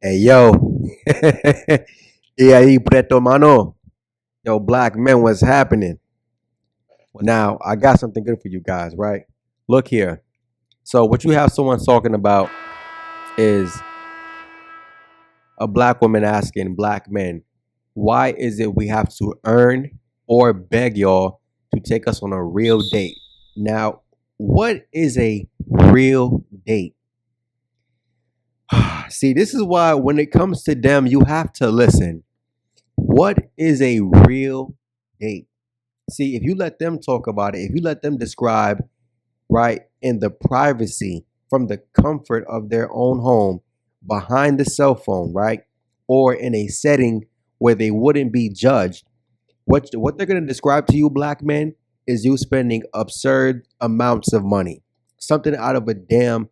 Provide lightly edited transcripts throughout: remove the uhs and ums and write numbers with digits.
Hey yo, y ahí preto mano. Yo, black men, what's happening? Now, I got something good for you guys, right? Look here. So, what you have someone talking about is a black woman asking black men, why is it we have to earn or beg y'all to take us on a real date? Now, what is a real date? See, this is why when it comes to them, you have to listen. What is a real date? See, if you let them talk about it, if you let them describe, right, in the privacy from the comfort of their own home, behind the cell phone, right, or in a setting where they wouldn't be judged, what they're going to describe to you, black men, is you spending absurd amounts of money, something out of a damn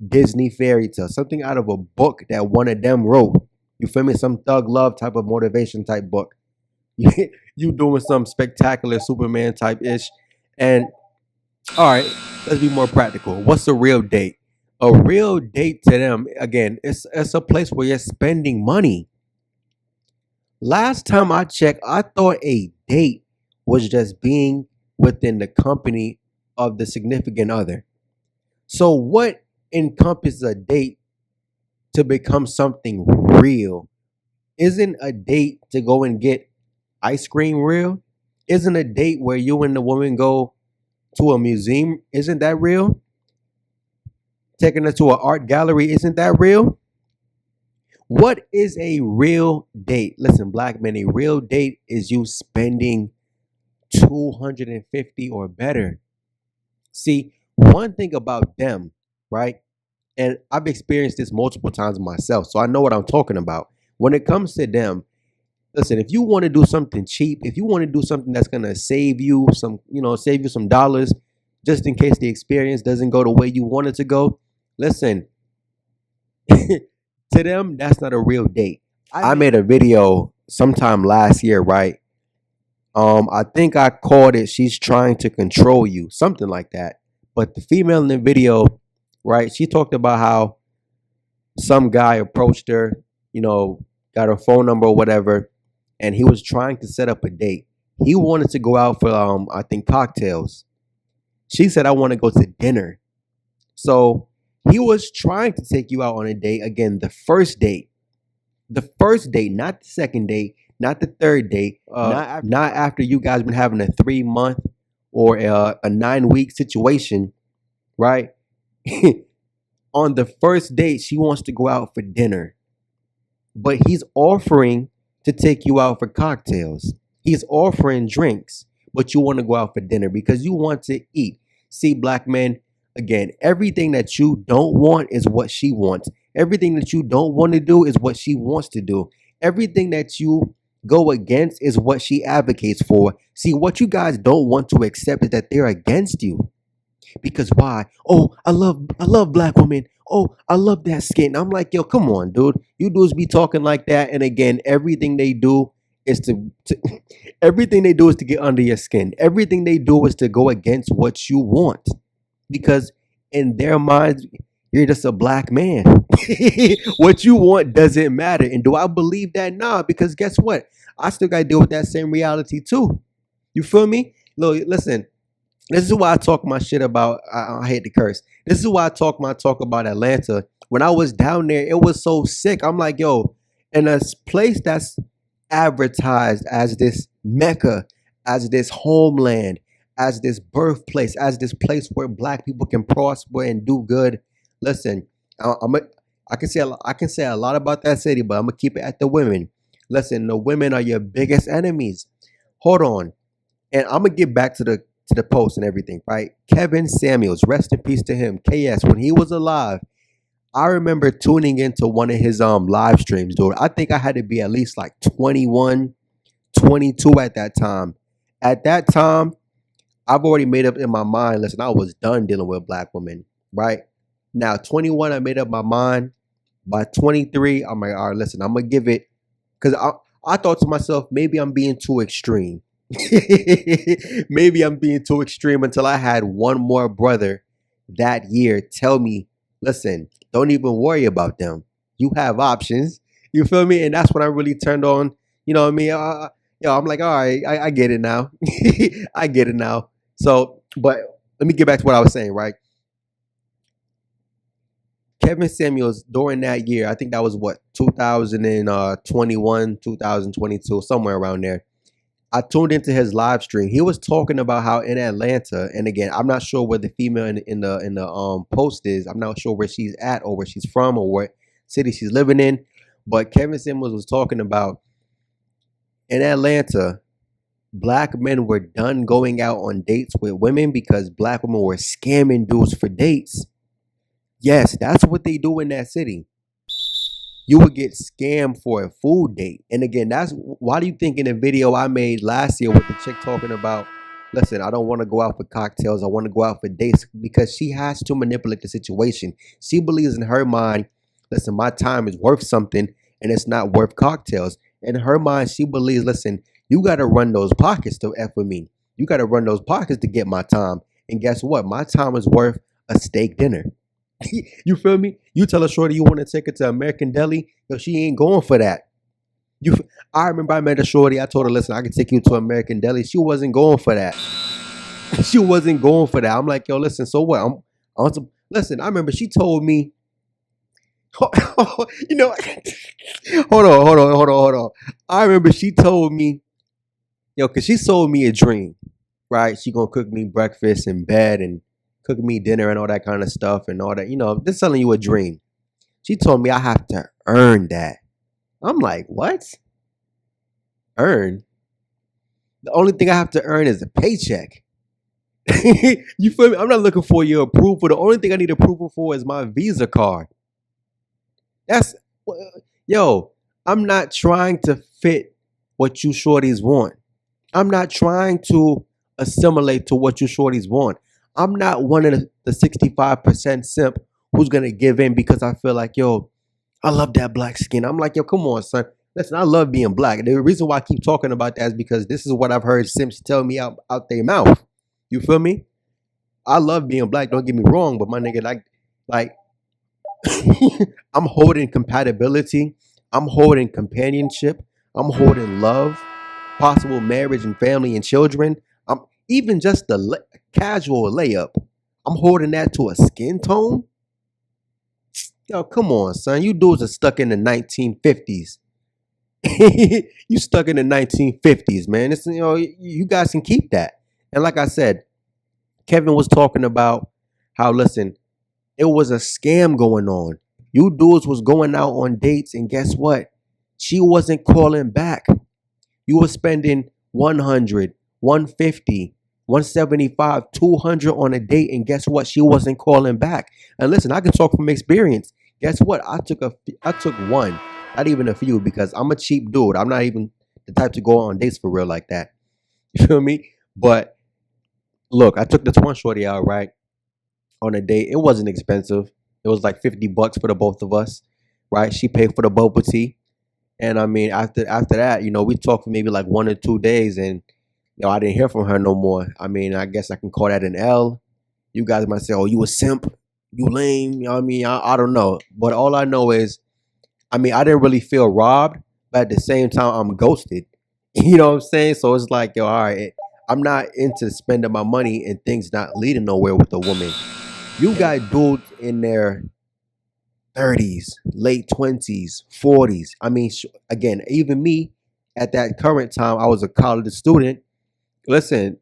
Disney fairy tale, something out of a book that one of them wrote. You feel me? Some thug love type of motivation type book. You doing some spectacular Superman type ish. And all right, let's be more practical. What's a real date? A real date to them, again, it's a place where you're spending money. Last time I checked, I thought a date was just being within the company of the significant other. So what encompasses a date to become something real? Isn't a date to go and get ice cream real? Isn't a date where you and the woman go to a museum? Isn't that real? Taking her to an art gallery, isn't that real? What is a real date? Listen, black men, a real date is you spending 250 or better. See, one thing about them, right? And I've experienced this multiple times myself, so I know what I'm talking about. When it comes to them, listen, if you want to do something cheap, if you want to do something that's gonna save you some, save you some dollars, just in case the experience doesn't go the way you want it to go, listen, to them, that's not a real date. I made a video sometime last year, right? I think I called it "She's Trying to Control You," something like that. But the female in the video, right? She talked about how some guy approached her, you know, got her phone number or whatever, and he was trying to set up a date. He wanted to go out for I think cocktails. She said, I want to go to dinner. So he was trying to take you out on a date. Again, the first date. The first date, not the second date, not the third date, not after you guys been having a 3 month or a 9 week situation, right? On the first date, she wants to go out for dinner, but he's offering to take you out for cocktails. He's offering drinks, but you want to go out for dinner because you want to eat. See, black men, again, everything that you don't want is what she wants. Everything that you don't want to do is what she wants to do. Everything that you go against is what she advocates for. See, what you guys don't want to accept is that they're against you. Because why? Oh, I love black women. Oh, I love that skin. I'm like, yo, come on, dude. You dudes be talking like that, and again, everything they do is to everything they do is to get under your skin. Everything they do is to go against what you want. Because in their minds, you're just a black man. What you want doesn't matter. And do I believe that? Nah, because guess what? I still gotta deal with that same reality too. You feel me? Look, listen, this is why I talk my shit about. I hate to curse. This is why I talk my talk about Atlanta. When I was down there, it was so sick. I'm like, yo, in a place that's advertised as this mecca, as this homeland, as this birthplace, as this place where black people can prosper and do good. Listen, I'm a, I can say a lot about that city, but I'm gonna keep it at the women. Listen, the women are your biggest enemies. Hold on, and I'm gonna get back to the post and everything, right? Kevin Samuels, rest in peace to him. KS, when he was alive, I remember tuning into one of his live streams, dude. I think I had to be at least like 21, 22 at that time. At that time, I've already made up in my mind. Listen, I was done dealing with black women, right? Now, 21, I made up my mind. By 23, I'm like, all right, listen, I'm gonna give it because I thought to myself, maybe I'm being too extreme. Maybe I'm being too extreme until I had one more brother that year tell me, listen, don't even worry about them. You have options. You feel me? And that's when I really turned on. You know what I mean? I'm like, all right, I get it now. I get it now. So, but let me get back to what I was saying, right? Kevin Samuels during that year, I think that was what 2021, 2022, somewhere around there. I tuned into his live stream. He was talking about how in Atlanta, and again, I'm not sure where the female in the post is. I'm not sure where she's at or where she's from or what city she's living in. But Kevin Samuels was talking about in Atlanta, black men were done going out on dates with women because black women were scamming dudes for dates. Yes, that's what they do in that city. You would get scammed for a food date. And again, that's why do you think in the video I made last year with the chick talking about, listen, I don't want to go out for cocktails. I want to go out for dates because she has to manipulate the situation. She believes in her mind, listen, my time is worth something and it's not worth cocktails. In her mind, she believes, listen, you got to run those pockets to F with me. You got to run those pockets to get my time. And guess what? My time is worth a steak dinner. You feel me? You tell a shorty you want to take her to American Deli, yo, she ain't going for that. I remember I met a shorty. I told her, listen, I can take you to American Deli. She wasn't going for that. She wasn't going for that. I'm like, yo, listen. So what? Listen. I remember she told me, you know, hold on. I remember she told me, yo, cause she sold me a dream, right? She gonna cook me breakfast in bed and cook me dinner and all that kind of stuff and all that. Just selling you a dream. She told me I have to earn that. I'm like, what? Earn? The only thing I have to earn is a paycheck. You feel me? I'm not looking for your approval. The only thing I need approval for is my Visa card. That's, yo, I'm not trying to fit what you shorties want. I'm not trying to assimilate to what you shorties want. I'm not one of the 65% simp who's going to give in because I feel like, yo, I love that black skin. I'm like, yo, come on, son. Listen, I love being black. The reason why I keep talking about that is because this is what I've heard simps tell me out their mouth. You feel me? I love being black. Don't get me wrong, but my nigga, like I'm holding compatibility. I'm holding companionship. I'm holding love, possible marriage and family and children. I'm even just the casual layup. I'm holding that to a skin tone. Yo, come on, son. You dudes are stuck in the 1950s. You stuck in the 1950s, man. You guys can keep that. And like I said, Kevin was talking about how, listen, it was a scam going on. You dudes was going out on dates, and guess what? She wasn't calling back. You were spending 100, 150, 175, 200 on a date, and guess what? She wasn't calling back. And listen, I can talk from experience. Guess what? I took one, not even a few, because I'm a cheap dude. I'm not even the type to go on dates for real like that. You feel me? But look, I took this one shorty out, right, on a date. It wasn't expensive. It was like $50 for the both of us, right? She paid for the bubble tea. And I mean, after that, we talked for maybe like 1 or 2 days, and I didn't hear from her no more. I mean, I guess I can call that an L. You guys might say, "Oh, you a simp, you lame." You know what I mean? I don't know, but all I know is, I mean, I didn't really feel robbed, but at the same time, I'm ghosted. You know what I'm saying? So it's like, yo, all right, I'm not into spending my money and things not leading nowhere with a woman. You got dudes in their 30s, late 20s, 40s. I mean, again, even me at that current time, I was a college student. Listen,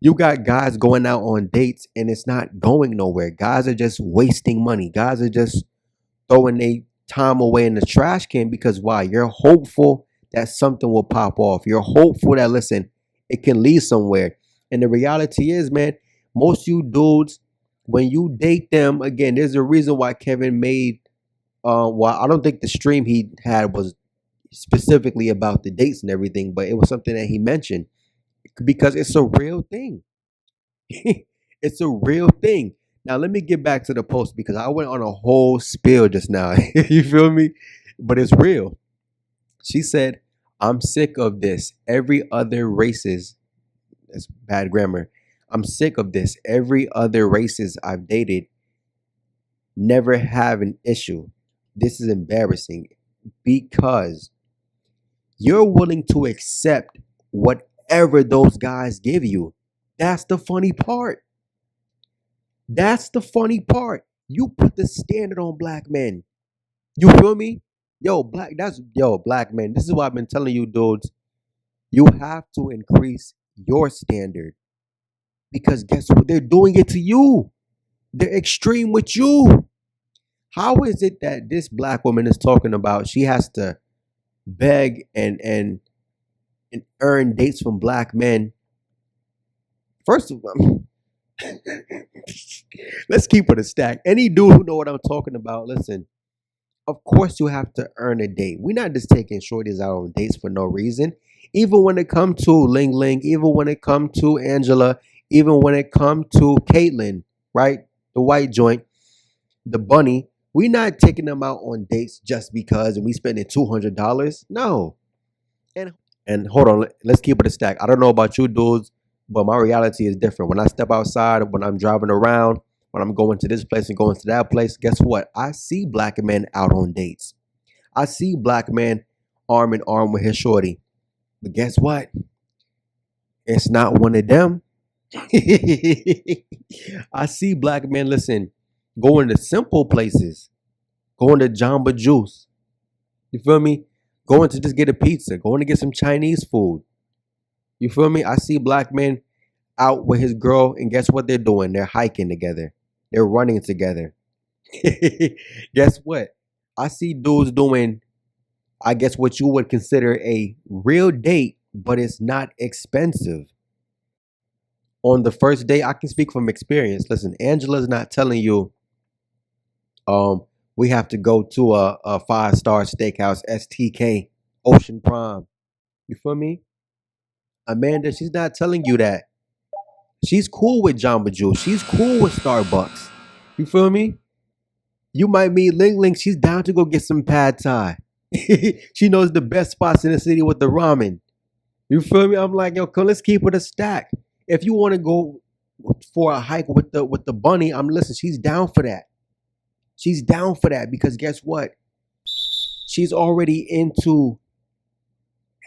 you got guys going out on dates and it's not going nowhere. Guys are just wasting money. Guys are just throwing their time away in the trash can because why? You're hopeful that something will pop off. You're hopeful that, listen, it can lead somewhere. And the reality is, man, most you dudes, when you date them, again, there's a reason why Kevin made well, I don't think the stream he had was specifically about the dates and everything, but it was something that he mentioned because it's a real thing. It's a real thing. Now, let me get back to the post because I went on a whole spiel just now. You feel me? But it's real. She said, I'm sick of this. Every other races, that's bad grammar. I'm sick of this. Every other races I've dated never have an issue. This is embarrassing because you're willing to accept whatever those guys give you. That's the funny part. That's the funny part. You put the standard on black men. You feel me? Black men. This is what I've been telling you, dudes. You have to increase your standard because guess what? They're doing it to you. They're extreme with you. How is it that this black woman is talking about she has to beg and earn dates from black men? First of all, let's keep it a stack. Any dude who know what I'm talking about, listen. Of course, you have to earn a date. We're not just taking shorties out on dates for no reason. Even when it comes to Ling Ling, even when it comes to Angela, even when it comes to Caitlyn, right? The white joint, the bunny. We're not taking them out on dates just because and we spending $200. No. And hold on, let's keep it a stack. I don't know about you dudes, but my reality is different. When I step outside, when I'm driving around, when I'm going to this place and going to that place, guess what? I see black men out on dates. I see black men arm in arm with his shorty. But guess what? It's not one of them. I see black men, listen, going to simple places, going to Jamba Juice. You feel me? Going to just get a pizza, going to get some Chinese food. You feel me? I see black men out with his girl, and guess what they're doing? They're hiking together. They're running together. Guess what? I see dudes doing, I guess, what you would consider a real date, but it's not expensive. On the first day, I can speak from experience. Listen, Angela's not telling you, we have to go to a 5-star steakhouse, STK, Ocean Prime. You feel me? Amanda, she's not telling you that. She's cool with Jamba Juice. She's cool with Starbucks. You feel me? You might meet Ling Ling. She's down to go get some pad thai. She knows the best spots in the city with the ramen. You feel me? I'm like, yo, come, let's keep it a stack. If you want to go for a hike with the bunny, I'm listen. She's down for that. She's down for that because guess what? She's already into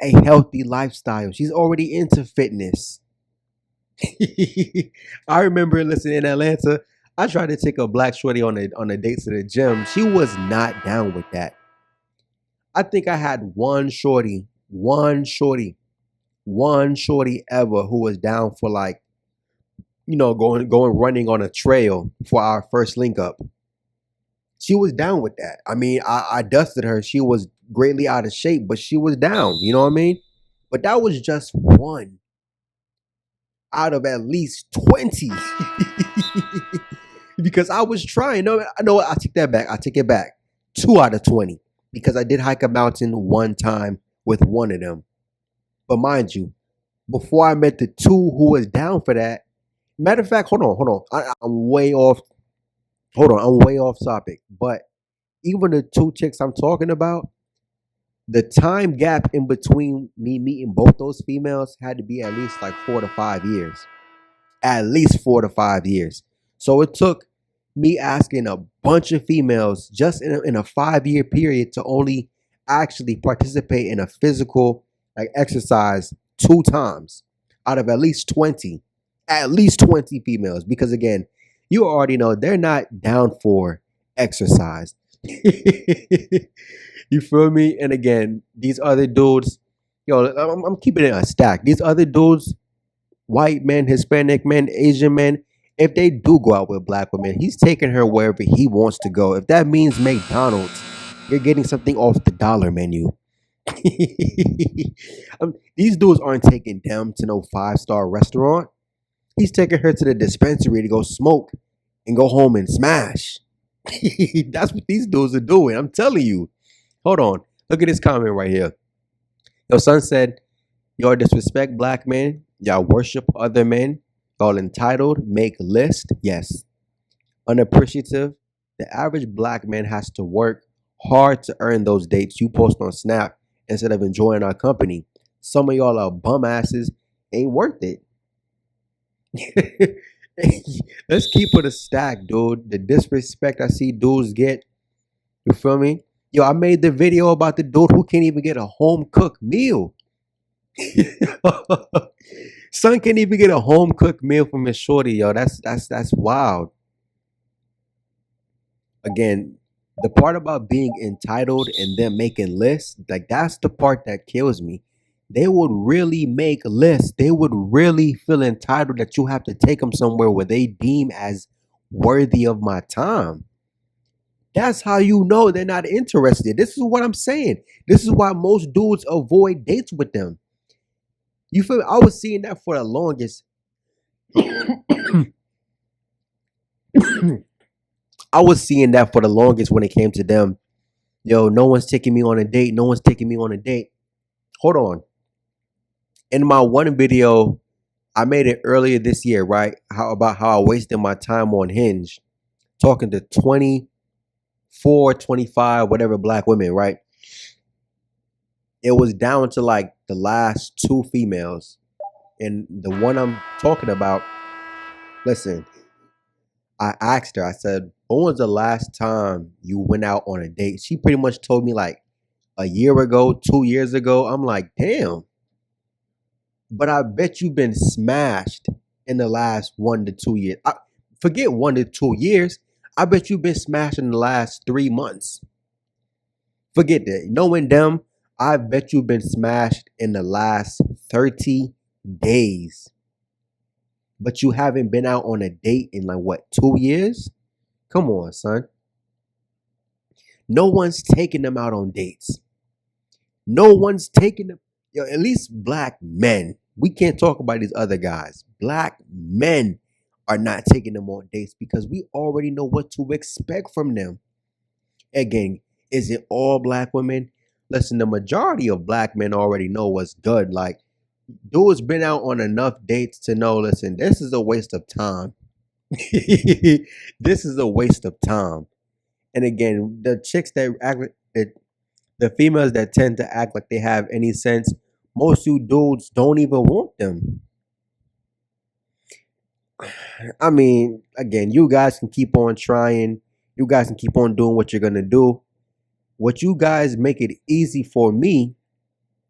a healthy lifestyle. She's already into fitness. I remember, listen, in Atlanta, I tried to take a black shorty on a date to the gym. She was not down with that. I think I had one shorty ever who was down for like, going running on a trail for our first link up. She was down with that. I mean, I dusted her. She was greatly out of shape, but she was down. You know what I mean? But that was just one out of at least 20. Because I was trying. No, I know what, I take that back. I take it back. 2 out of 20. Because I did hike a mountain one time with one of them. But mind you, before I met the two who was down for that, matter of fact, hold on. I'm way off. Hold on, I'm way off topic. But even the two chicks I'm talking about, the time gap in between me meeting both those females had to be at least like 4 to 5 years. At least 4 to 5 years. So it took me asking a bunch of females just in a 5 year period to only actually participate in a physical like exercise 2 times out of at least 20. At least 20 females. Because again, you already know they're not down for exercise. You feel me? And again, these other dudes, I'm keeping it a stack. These other dudes, white men, Hispanic men, Asian men, if they do go out with black women, he's taking her wherever he wants to go. If that means McDonald's, you're getting something off the dollar menu. These dudes aren't taking them to no 5-star restaurant. He's taking her to the dispensary to go smoke and go home and smash. That's what these dudes are doing. I'm telling you. Hold on. Look at this comment right here. Your son said, y'all disrespect black men. Y'all worship other men. Y'all entitled. Make list. Yes. Unappreciative. The average black man has to work hard to earn those dates you post on Snap instead of enjoying our company. Some of y'all are bum asses. Ain't worth it. Let's keep it a stack, dude. The disrespect I see dudes get You feel me? Yo, I made the video about the dude who can't even get a home cooked meal. Son can't even get a home cooked meal from his shorty, yo. That's wild. Again, the part about being entitled and them making lists, like that's the part that kills me. They would really make lists. They would really feel entitled that you have to take them somewhere where they deem as worthy of my time. That's how you know they're not interested. This is what I'm saying. This is why most dudes avoid dates with them. You feel me? I was seeing that for the longest. I was seeing that for the longest when it came to them. Yo, no one's taking me on a date. No one's taking me on a date. Hold on. In my one video, I made it earlier this year, right? How I wasted my time on Hinge talking to 24, 25, whatever black women, right? It was down to like the last two females. And the one I'm talking about, listen, I asked her, I said, when was the last time you went out on a date? She pretty much told me like a year ago, 2 years ago. I'm like, damn. But I bet you've been smashed in the last 1 to 2 years. Forget 1 to 2 years. I bet you've been smashed in the last 3 months. Forget that. Knowing them, I bet you've been smashed in the last 30 days. But you haven't been out on a date in like what, 2 years? Come on, son. No one's taking them out on dates. No one's taking them. Yo, at least black men. We can't talk about these other guys. Black men are not taking them on dates because we already know what to expect from them. Again, is it all black women? Listen, the majority of black men already know what's good. Like, dude's been out on enough dates to know, listen, this is a waste of time. This is a waste of time. And again, the chicks that act like the females that tend to act like they have any sense, most you dudes don't even want them. I mean, again, you guys can keep on trying. You guys can keep on doing what you're gonna do. What you guys make it easy for me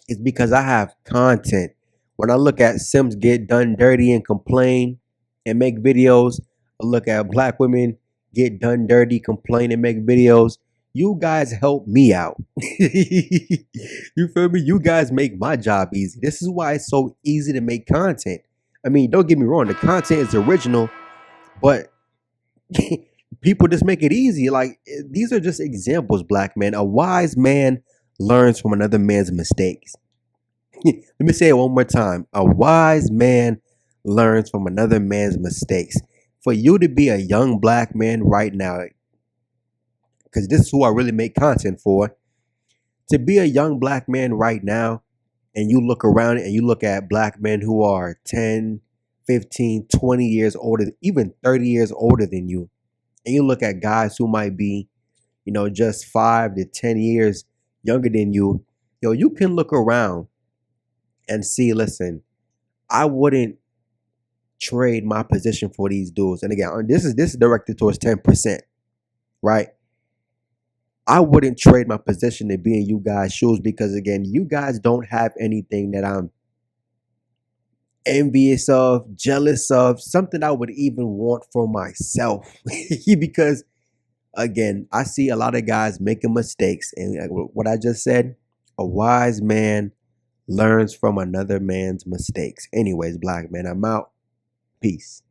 is because I have content. When I look at Sims get done dirty and complain and make videos, I look at black women get done dirty, complain and make videos. You guys help me out. You feel me? You guys make my job easy. This is why it's so easy to make content. I mean, don't get me wrong, the content is original, but people just make it easy. Like, these are just examples, black man. A wise man learns from another man's mistakes. Let me say it one more time. A wise man learns from another man's mistakes. For you to be a young black man right now, because this is who I really make content for, to be a young black man right now, and you look around and you look at black men who are 10, 15, 20 years older, even 30 years older than you, and you look at guys who might be, just 5 to 10 years younger than you, you can look around and see, listen, I wouldn't trade my position for these dudes. And again, this is directed towards 10%, right? I wouldn't trade my position to be in you guys' shoes because, again, you guys don't have anything that I'm envious of, jealous of, something I would even want for myself. Because, again, I see a lot of guys making mistakes. And what I just said, a wise man learns from another man's mistakes. Anyways, black man, I'm out. Peace.